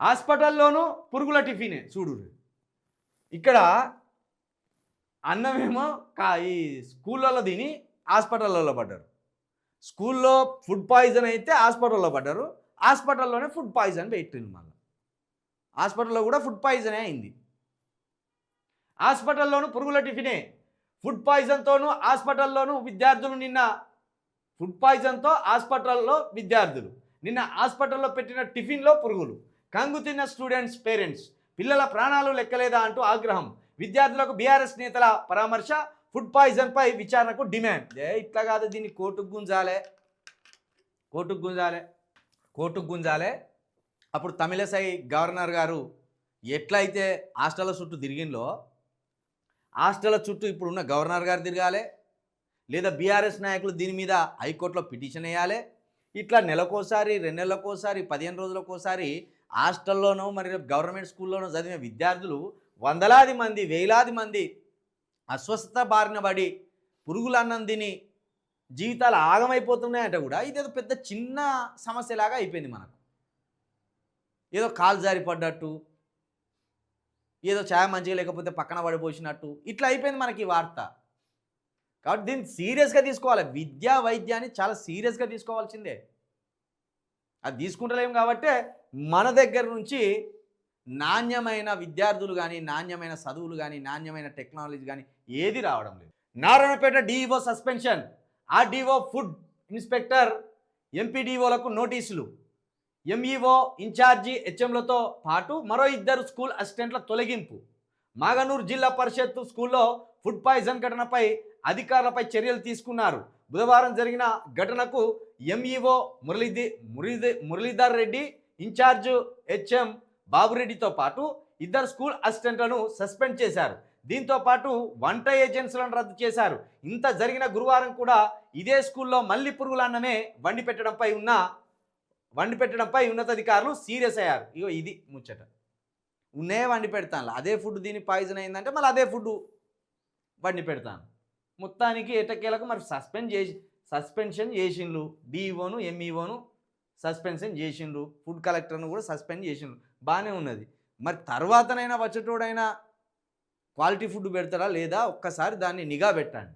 హాస్పిటల్లోనూ పురుగుల టిఫినే చూడు. ఇక్కడ అన్నమేమో ఈ స్కూళ్ళలో తిని హాస్పిటల్లో పడ్డారు. స్కూల్లో ఫుడ్ పాయిజన్ అయితే హాస్పిటల్లో పడ్డారు. హాస్పిటల్లోనే ఫుడ్ పాయిజన్ పెట్టింది. మళ్ళీ హాస్పిటల్లో కూడా ఫుడ్ పాయిజనే అయింది. హాస్పిటల్లోనూ పురుగుల టిఫినే. ఫుడ్ పాయిజన్తోనూ హాస్పిటల్లోనూ విద్యార్థులు నిన్న ఫుడ్ పాయిజన్తో హాస్పిటల్లో విద్యార్థులు నిన్న హాస్పిటల్లో పెట్టిన టిఫిన్లో పురుగులు. కంగు తిన్న స్టూడెంట్స్ పేరెంట్స్. పిల్లల ప్రాణాలు లెక్కలేదా అంటూ ఆగ్రహం. విద్యార్థులకు బీఆర్ఎస్ నేతల పరామర్శ. ఫుడ్ పాయిజన్పై విచారణకు డిమాండ్. ఇట్లా కాదు, దీన్ని కోర్టుకు గుంజాలే. అప్పుడు తమిళసై గవర్నర్ గారు ఎట్లయితే హాస్టల్ చుట్టూ తిరిగిందో హాస్టల్ చుట్టూ ఇప్పుడున్న గవర్నర్ గారు తిరగాలి, లేదా బీఆర్ఎస్ నాయకులు దీని మీద హైకోర్టులో పిటిషన్ వేయాలి. ఇట్లా నెలకోసారి, 2 నెలలకోసారి, 15 రోజులకోసారి హాస్టల్లోనో మరి గవర్నమెంట్ స్కూల్లోనో చదివిన విద్యార్థులు వందలాది మంది, వేలాది మంది అస్వస్థత బారిన పడి పురుగులు అన్నం తిని జీవితాలు ఆగమైపోతున్నాయంటే కూడా ఇదేదో పెద్ద చిన్న సమస్యలాగా అయిపోయింది. మనకు ఏదో కాలు జారి పడ్డట్టు, ఏదో ఛాయ మంచిగా లేకపోతే పక్కన పడిపోసినట్టు ఇట్లా అయిపోయింది మనకి ఈ వార్త. కాబట్టి దీన్ని సీరియస్గా తీసుకోవాలి. విద్యా వైద్యాన్ని చాలా సీరియస్గా తీసుకోవాల్సిందే. అది తీసుకుంటలేము కాబట్టి మన దగ్గర నుంచి నాణ్యమైన విద్యార్థులు కానీ, నాణ్యమైన చదువులు కానీ, నాణ్యమైన టెక్నాలజీ కానీ ఏది రావడం లేదు. Narayanpet DEO suspension. RDO, food inspector, ఎంపీడీఓలకు నోటీసులు. ఎంఈఓ, ఇన్ఛార్జి హెచ్ఎంలతో పాటు మరో 2 స్కూల్ అసిస్టెంట్ల తొలగింపు. మాగనూరు జిల్లా పరిషత్ స్కూల్లో ఫుడ్ పాయిజన్ ఘటనపై అధికారులపై చర్యలు తీసుకున్నారు. బుధవారం జరిగిన ఘటనకు MEO Muralidhar Reddy, incharge HM బాబురెడ్డితో పాటు 2 స్కూల్ అసిస్టెంట్లను సస్పెండ్ చేశారు. దీంతో పాటు వంట ఏజెన్సీలను రద్దు చేశారు. ఇంత జరిగిన గురువారం కూడా ఇదే స్కూల్లో మళ్ళీ పురుగుల అన్నమే వండి పెట్టడంపై ఉన్నతాధికారులు సీరియస్ అయ్యారు. ఇగో ఇది ముచ్చట. ఉన్నే వండి పెడతాను, అదే ఫుడ్ దీని పాయిజన్ అయిందంటే మళ్ళీ అదే ఫుడ్ వండి పెడతాను. మొత్తానికి ఎటకేలకు మరి సస్పెన్షన్ చేసిండ్రు. డిఈఓను, ఎంఈఓను సస్పెన్షన్ చేసిండ్రు. ఫుడ్ కలెక్టర్ను కూడా సస్పెండ్ చేసిండ్రు. బాగానే ఉన్నది. మరి తర్వాతనైనా వచ్చేటోడైనా క్వాలిటీ ఫుడ్ పెడతారా లేదా ఒక్కసారి దాన్ని నిఘా పెట్టండి.